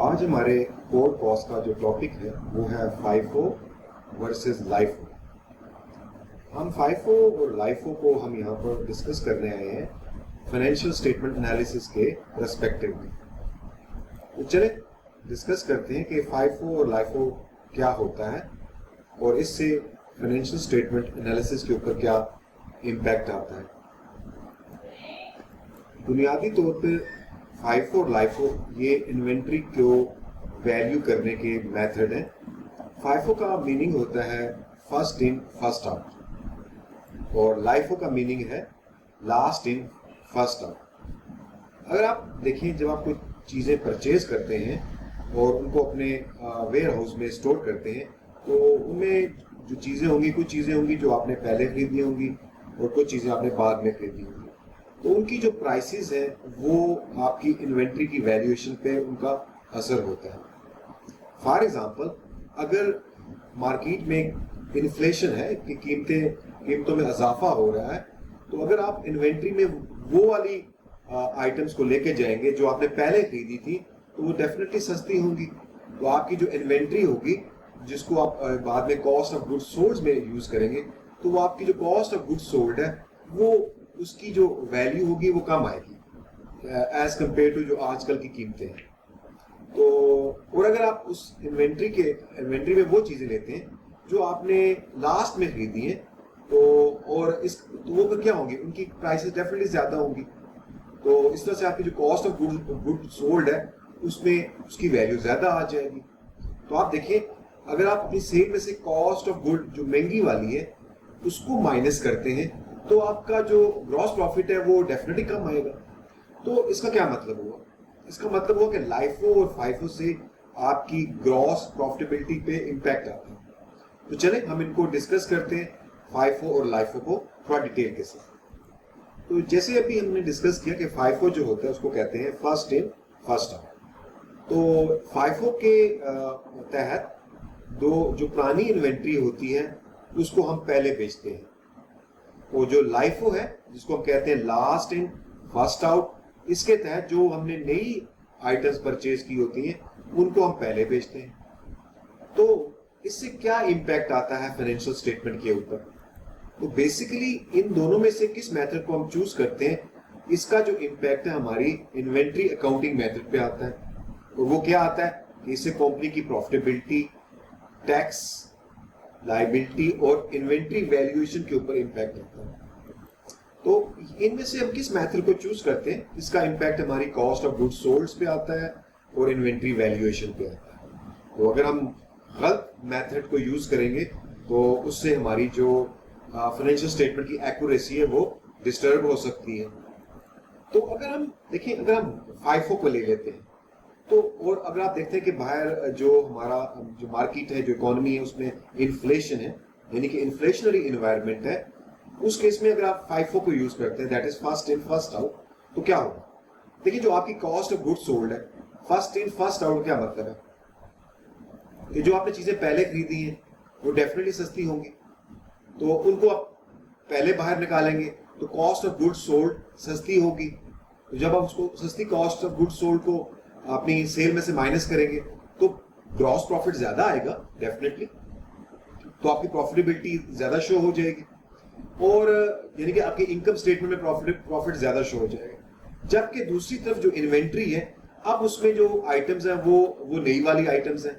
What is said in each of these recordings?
आज हमारे core cost का जो टॉपिक है वो है फाइफो वर्सेस लाइफो। हम फाइफो और लाइफो को हम यहाँ पर डिस्कस करने आए हैं फाइनेंशियल स्टेटमेंट एनालिसिस के पर्सपेक्टिव में। तो चले डिस्कस करते हैं कि फाइफो और लाइफो क्या होता है और इससे फाइनेंशियल स्टेटमेंट एनालिसिस के ऊपर क्या इम्पैक्ट आता है। बुनियादी तौर पे फाइफो और लाइफो ये इन्वेंट्री को वैल्यू करने के मेथड हैं। फाइफो का मीनिंग होता है फर्स्ट इन फर्स्ट आउट और लाइफो का मीनिंग है लास्ट इन फर्स्ट आउट। अगर आप देखें, जब आप कुछ चीज़ें परचेज करते हैं और उनको अपने वेयर हाउस में स्टोर करते हैं तो उनमें जो चीज़ें होंगी, कुछ चीज़ें होंगी जो आपने पहले खरीदी होंगी और कुछ चीज़ें आपने बाद में खरीदी होंगी, तो उनकी जो प्राइसेस हैं वो आपकी इन्वेंट्री की वैल्यूएशन पे उनका असर होता है। फॉर एग्जांपल, अगर मार्केट में इन्फ्लेशन है कि कीमतों में इजाफा हो रहा है, तो अगर आप इन्वेंट्री में वो वाली आइटम्स को लेके जाएंगे जो आपने पहले खरीदी थी तो वो डेफिनेटली सस्ती होंगी। तो आपकी जो इन्वेंट्री होगी जिसको आप बाद में कॉस्ट ऑफ गुड्स सोल्ड में यूज करेंगे, तो वो आपकी जो कॉस्ट ऑफ गुड्स सोल्ड है वो उसकी जो वैल्यू होगी वो कम आएगी एज कंपेयर टू जो आजकल की कीमतें हैं। तो और अगर आप उस इन्वेंट्री में वो चीजें लेते हैं जो आपने लास्ट में खरीदी है तो वो फिर क्या होंगी, उनकी प्राइसेस डेफिनेटली ज्यादा होंगी। तो इस तरह से आपकी जो कॉस्ट ऑफ गुड सोल्ड है उसमें उसकी वैल्यू ज्यादा आ जाएगी। तो आप देखिए, अगर आप अपनी सेल में से कॉस्ट ऑफ गुड जो महंगी वाली है उसको माइनस करते हैं तो आपका जो ग्रॉस प्रॉफिट है वो डेफिनेटली कम आएगा। तो इसका क्या मतलब हुआ? इसका मतलब हुआ कि लाइफो और फाइफो से आपकी ग्रॉस प्रॉफिटेबिलिटी पे इम्पैक्ट आता है। तो चले हम इनको डिस्कस करते हैं, फाइफो और लाइफो को थोड़ा डिटेल के साथ। तो जैसे अभी हमने डिस्कस किया कि फाइफो जो होता है उसको कहते हैं फर्स्ट इन फर्स्ट आउट। तो फाइफो के तहत जो पुरानी इन्वेंट्री होती है उसको हम पहले बेचते हैं। वो जो लाइफो है जिसको हम कहते हैं लास्ट इन फर्स्ट आउट, इसके तहत जो हमने नई आइटम्स परचेज की होती हैं उनको हम पहले बेचते हैं। तो इससे क्या इम्पैक्ट आता है फाइनेंशियल स्टेटमेंट के ऊपर? तो बेसिकली इन दोनों में से किस मेथड को हम चूज करते हैं, इसका जो इम्पैक्ट है हमारी इन्वेंट्री अकाउंटिंग मेथड पे आता है। और वो क्या आता है कि इससे कंपनी की प्रॉफिटेबिलिटी, टैक्स लायबिलिटी और इन्वेंट्री वैल्यूएशन के ऊपर इम्पैक्ट होता है। तो इनमें से हम किस मेथड को चूज करते हैं, इसका इम्पैक्ट हमारी कॉस्ट ऑफ गुड्स सोल्ड पे आता है और इन्वेंट्री वैल्यूएशन पे आता है। तो अगर हम गलत मेथड को यूज करेंगे तो उससे हमारी जो फाइनेंशियल स्टेटमेंट की एक्यूरेसी है वो डिस्टर्ब हो सकती है। तो अगर हम देखें, अगर हम फाइफो को ले लेते हैं तो, और अगर आप देखते हैं कि बाहर जो हमारा जो मार्केट है, जो इकोनॉमी है, उसमें इन्फ्लेशन है, यानी कि इन्फ्लेशनरी इन्वायरमेंट है, उस केस में अगर आप फाइफो को यूज करते हैं, that is first in first out, तो क्या होगा? देखिए, जो आपकी कॉस्ट ऑफ गुड्स सोल्ड है, फर्स्ट इन फर्स्ट आउट क्या मतलब है कि जो आपने चीजें पहले खरीदी हैं वो डेफिनेटली सस्ती होंगी, तो उनको आप पहले बाहर निकालेंगे तो कॉस्ट ऑफ गुड्स सोल्ड सस्ती होगी। तो जब आप उसको सस्ती कॉस्ट ऑफ गुड्स सोल्ड को अपनी सेल में से माइनस करेंगे तो ग्रॉस प्रॉफिट ज्यादा आएगा डेफिनेटली, तो आपकी प्रॉफिटेबिलिटी ज्यादा शो हो जाएगी और यानी कि आपके इनकम स्टेटमेंट में प्रॉफिट ज्यादा शो हो जाएगा। जबकि दूसरी तरफ जो इन्वेंट्री है, अब उसमें जो आइटम्स हैं वो नई वाली आइटम्स हैं,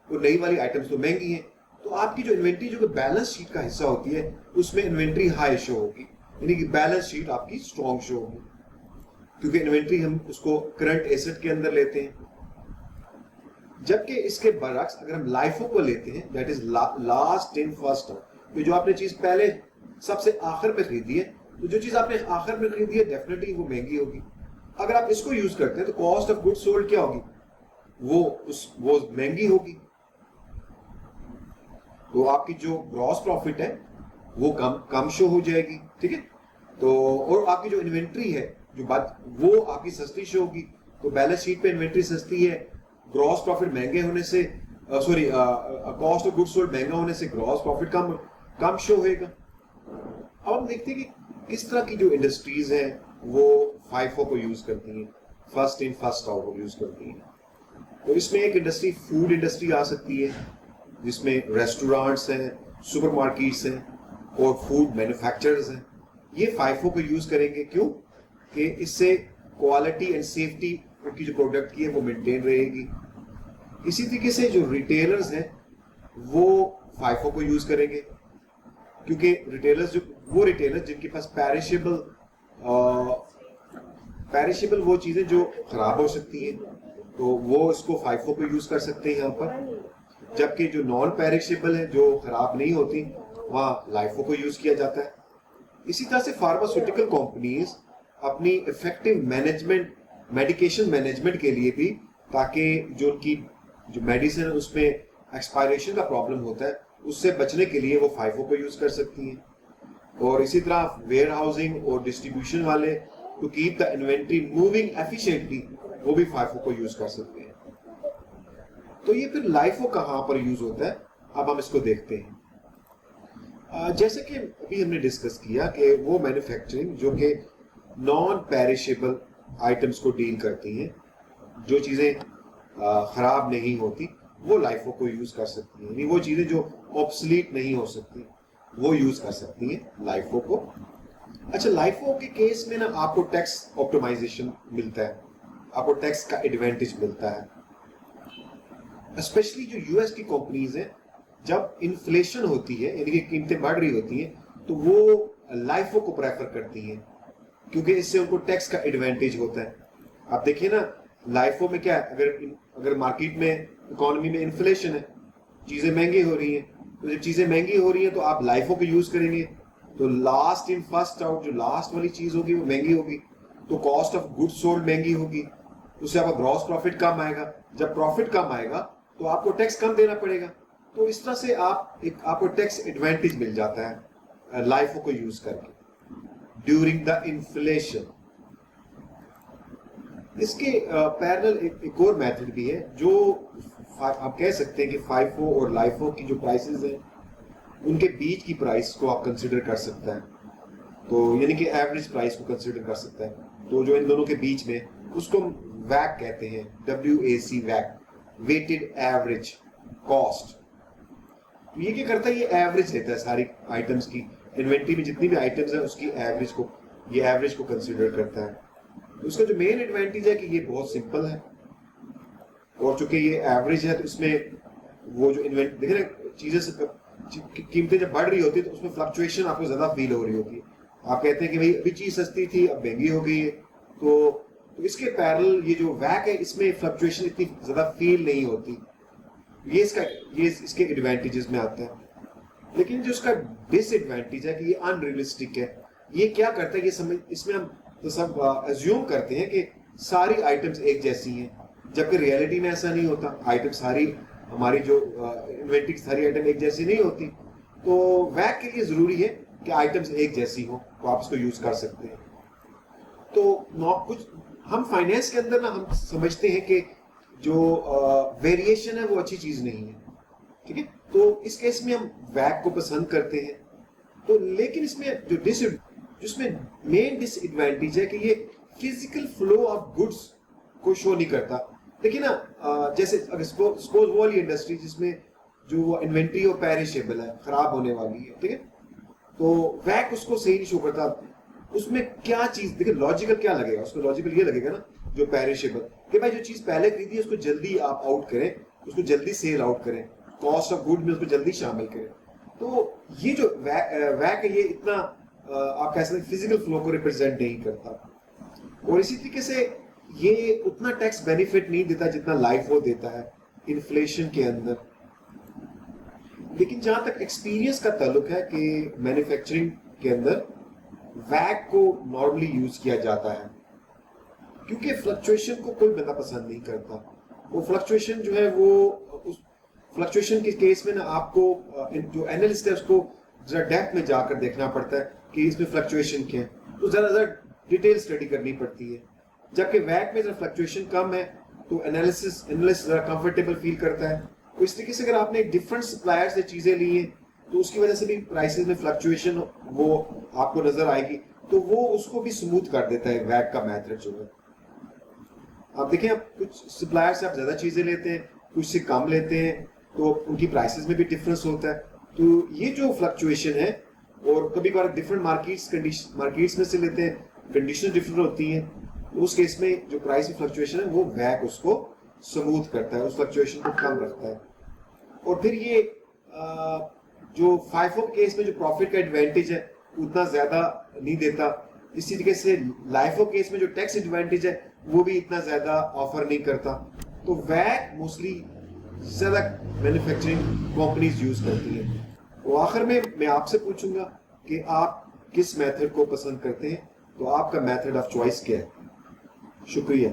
वो नई वाली आइटम्स तो महंगी हैं, तो आपकी जो इन्वेंट्री जो बैलेंस शीट का हिस्सा होती है उसमें इन्वेंट्री हाई शो होगी, यानी कि बैलेंस शीट आपकी स्ट्रॉन्ग शो होगी, क्योंकि इन्वेंट्री हम उसको करंट एसेट के अंदर लेते हैं। जबकि इसके बरअक्स अगर हम लाइफो को लेते हैं, that is last in first out, तो जो आपने चीज पहले सबसे आखिर में खरीदी है, तो जो चीज आपने आखिर में खरीदी है डेफिनेटली वो महंगी होगी। अगर आप इसको यूज करते हैं तो कॉस्ट ऑफ गुड्स सोल्ड क्या होगी, वो महंगी होगी, तो आपकी जो ग्रॉस प्रॉफिट है वो कम शो हो जाएगी। ठीक है, तो और आपकी जो इन्वेंट्री है जो बात वो आपकी सस्ती शो होगी, तो बैलेंस शीट पे इन्वेंट्री सस्ती है, ग्रॉस प्रॉफिट महंगे होने से कॉस्ट ऑफ गुड्स सोल्ड महंगा होने से ग्रॉस प्रॉफिट कम शो होएगा। अब हम देखते हैं कि किस तरह की जो इंडस्ट्रीज हैं वो फाइफो को यूज करती हैं, फर्स्ट इन फर्स्ट आउट को यूज करती हैं। तो इसमें एक इंडस्ट्री फूड इंडस्ट्री आ सकती है, जिसमें रेस्टोरेंट्स हैं, सुपरमार्केट्स हैं और फूड मैन्युफैक्चरर्स हैं। ये फाइफो को यूज करेंगे, क्यों कि इससे क्वालिटी एंड सेफ्टी उनकी जो प्रोडक्ट की है वो मेंटेन रहेगी। इसी तरीके से जो रिटेलर्स हैं वो फाइफो को यूज करेंगे, क्योंकि रिटेलर्स वो रिटेलर्स जिनके पास पैरिशेबल वो चीजें जो खराब हो सकती हैं, तो वो इसको फाइफो को यूज कर सकते हैं यहाँ पर। जबकि जो नॉन पैरिशेबल है, जो खराब नहीं होती, वहाँ लाइफो को यूज किया जाता है। इसी तरह से फार्मास्यूटिकल कंपनीज अपनी इफेक्टिव मैनेजमेंट, मेडिकेशन मैनेजमेंट के लिए भी, ताकि जो उनकी जो मेडिसिन है उसमें एक्सपायरेशन का प्रॉब्लम होता है, उससे बचने के लिए वो फाइफो को यूज कर सकती हैं। और इसी तरह वेयर हाउसिंग और डिस्ट्रीब्यूशन वाले to keep the inventory moving efficiently, वो भी फाइफो को यूज कर सकते हैं। तो ये फिर लाइफो कहाँ पर यूज होता है, अब हम इसको देखते हैं। जैसे कि अभी हमने डिस्कस किया कि वो मैन्युफैक्चरिंग जो कि नॉन पेरिशेबल आइटम्स को डील करती हैं, जो चीजें खराब नहीं होती, वो लाइफो को यूज कर सकती हैं। यानी वो चीजें जो ऑब्सलीट नहीं हो सकती, वो यूज कर सकती हैं लाइफो को। अच्छा, लाइफो के केस में ना आपको टैक्स ऑप्टिमाइजेशन मिलता है, आपको टैक्स का एडवांटेज मिलता है। स्पेशली जो यूएस की कंपनीज हैं, जब इन्फ्लेशन होती है यानी कि कीमतें बढ़ रही होती हैं, तो वो लाइफो को प्रेफर करती हैं, क्योंकि इससे उनको टैक्स का एडवांटेज होता है। आप देखिए ना, लाइफो में क्या है, अगर मार्केट में, इकोनॉमी में इन्फ्लेशन है, चीजें महंगी हो रही हैं, तो जब चीजें महंगी हो रही हैं तो आप लाइफो को यूज करेंगे, तो लास्ट इन फर्स्ट आउट, जो लास्ट वाली चीज होगी वो महंगी होगी, तो कॉस्ट ऑफ गुड्स सोल्ड महंगी होगी, उससे आपका ग्रॉस प्रॉफिट कम आएगा। जब प्रॉफिट कम आएगा तो आपको टैक्स कम देना पड़ेगा। तो इस तरह से आपको टैक्स एडवांटेज मिल जाता है लाइफो को यूज करके ड्यूरिंग द इन्फ्लेशन। इसके पैरेलल एक और मेथड भी है, जो आप कह सकते हैं कि फाइफो और लाइफो की जो प्राइसेस हैं, उनके बीच की प्राइस को आप कंसिडर कर सकते हैं। तो यानी कि एवरेज प्राइस को कंसिडर कर सकते हैं। तो जो इन दोनों के बीच में, उसको वैक कहते हैं, WAC, वैक, वेटेड एवरेज कॉस्ट। ये क्या करता है, ये एवरेज लेता है सारी आइटम्स की, इन्वेंट्री में जितनी भी आइटम्स है उसकी एवरेज को कंसिडर करता है। उसका जो मेन एडवांटेज है कि ये बहुत सिंपल है, और चूंकि ये एवरेज है तो इसमें वो जो इन्वेंट देखे ना, चीजें से कीमतें जब बढ़ रही होती है तो उसमें फ्लक्चुएशन आपको ज्यादा फील हो रही होती है। आप कहते हैं कि भाई अभी चीज सस्ती थी, अब महंगी हो गई है, तो इसके पैरेलल ये जो वैक है, इसमें फ्लक्चुएशन इतनी ज्यादा फील नहीं होती। ये इसके एडवांटेजेस में आता है। लेकिन जो इसका डिसएडवांटेज है कि ये अनरियलिस्टिक है। ये क्या करता है, ये इसमें हम तो सब अज्यूम करते हैं कि सारी आइटम्स एक जैसी हैं, जबकि रियलिटी में ऐसा नहीं होता। आइटम सारी, हमारी जो इन्वेंट्री सारी आइटम एक जैसी नहीं होती। तो वैक के लिए जरूरी है कि आइटम्स एक जैसी हो, तो आप इसको यूज कर सकते हैं। तो कुछ हम फाइनेंस के अंदर ना हम समझते हैं कि जो वेरिएशन है वो अच्छी चीज नहीं है, ठीक है। तो इस केस में हम वैक को पसंद करते हैं। तो लेकिन इसमें जिसमें मेन डिसएडवांटेज है कि ये फिजिकल फ्लो ऑफ गुड्स को शो नहीं करता। देखिए ना, जैसे अगर सपोज वो वाली इंडस्ट्री जिसमें जो इन्वेंट्री और पेरिशेबल है, खराब होने वाली है, ठीक है, तो वैक उसको सही नहीं शो करता। उसमें क्या चीज, देखिए लॉजिकल क्या लगेगा उसको, लॉजिकल ये लगेगा ना जो पेरिशेबल, कि भाई जो चीज पहले खरीदी है उसको जल्दी आप आउट करें, उसको जल्दी सेल आउट करें, कॉस्ट ऑफ गुड में उसको जल्दी शामिल करें। तो ये जो वैक है, ये इतना आप कह सकते हैं फिजिकल फ्लो को रिप्रेजेंट नहीं करता। और इसी तरीके से ये उतना टैक्स बेनिफिट नहीं देता जितना लाइफो देता है इन्फ्लेशन के अंदर। लेकिन जहां तक एक्सपीरियंस का ताल्लुक है कि मैन्युफैक्चरिंग के अंदर वैक को नॉर्मली यूज किया जाता है, क्योंकि फ्लक्चुएशन को कोई बंदा पसंद नहीं करता। वो फ्लक्चुएशन जो है, वो उस फ्लक्चुएशन के केस में ना आपको जो एनालिस्ट है उसको जरा डेप्थ में जाकर देखना पड़ता है कि इसमें फ्लक्चुएशन क्या है, तो ज्यादा डिटेल स्टडी करनी पड़ती है। जबकि वैक में जरा फ्लक्चुएशन कम है तो एनालिस्ट जरा कंफर्टेबल फील करता है। तो इस तरीके से अगर आपने डिफरेंट सप्लायर से चीजें ली हैं तो उसकी वजह से भी प्राइसेस में फ्लक्चुएशन वो आपको नजर आएगी, तो वो उसको भी स्मूथ कर देता है वैक का मेथड जो है। आप देखें, आप कुछ सप्लायर से आप ज़्यादा चीज़ें लेते हैं, कुछ से कम लेते हैं, तो उनकी प्राइसेस में भी डिफरेंस होता है। तो ये जो फ्लक्चुएशन है, और कभी कभार डिफरेंट मार्केट्स में से लेते हैं, कंडीशन डिफरेंट होती हैं, तो उस केस में जो प्राइस में फ्लक्चुएशन है वो वैक उसको स्मूथ करता है, उस फ्लक्चुएशन को कम रखता है। और फिर ये जो फाइफो के केस में जो प्रॉफिट का एडवांटेज है उतना ज्यादा नहीं देता, इसी तरीके से लाइफो केस में जो टैक्स एडवांटेज है वो भी इतना ज्यादा ऑफर नहीं करता। तो वैक मोस्टली ज्यादा मैन्युफैक्चरिंग कंपनीज यूज करती हैं। तो आखिर में मैं आपसे पूछूंगा कि आप किस मेथड को पसंद करते हैं, तो आपका मेथड ऑफ चॉइस क्या है? शुक्रिया।